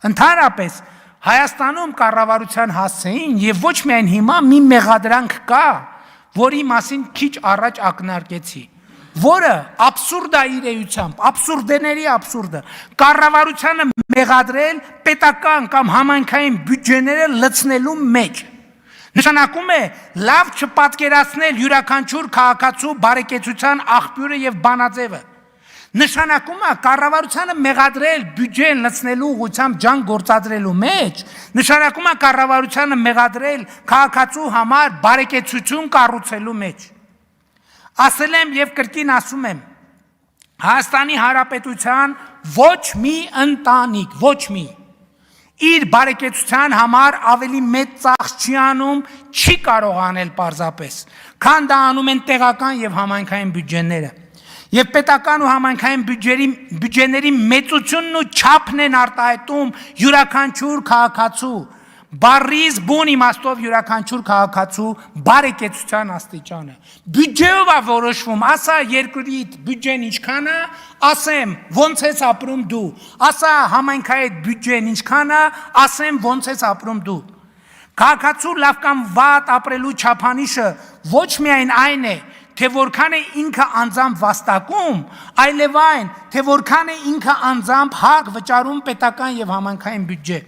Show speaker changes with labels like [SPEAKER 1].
[SPEAKER 1] Ընդհանրապես Հայաստանում կառավարության հասցեին եւ ոչ միայն հիմա մի մեղադրանք կա, որի մասին քիչ առաջ ակնարկեցի, որը абսուրդ է իր էությամբ, абսուրդների абսուրդը, կառավարությանը մեղադրել պետական կամ համայնքային բյուջեները լցնելու մեջ։ Նշանակում է լավ չպատկերացնել յուրաքանչյուր քաղաքացու բարեկեցության աղբյուրը եւ բանաձևը։ Նշանակում է կառավարությանը մեղադրել բյուջեն լցնելու ուղղությամբ ջան գործադրելու մեջ, նշանակում է կառավարությանը մեղադրել քաղաքացու համար բարեկեցություն կառուցելու մեջ։ Ասել եմ եւ կրկին ասում եմ, Հայաստանի Հանրապետության ոչ մի ընտանիք, ոչ մի իր բարեկեցության համար ավելի մեծ ծախս չի անում, չի կարող անել պարզապես, քան դա անում են տեղական եւ համայնքային բյուջեները։ Եվ պետական ու համայնքային բյուջեների մեծությունն ու չափն են արտահայտում յուրաքանչյուր քաղաքացու, բառից բուն իմաստով յուրաքանչյուր քաղաքացու բարեկեցության աստիճանը։ Բյուջեով է որոշվում, ասա երկրի բյուջեն ինչքան է, ասեմ ոնց ես ապրում դու, ասա համայնքային բյուջեն ինչքան է, ասեմ ոնց ես ապրում դու։ Քաղաքացու լավ կամ վատ ապրելու չափանիշը ոչ միայն այն է, թե որքան է ինքը անձամբ վաստակում, այլև այն, թե որքան է ինքը անձամբ հակ վճարում պետական եւ համայնքային բյուջե։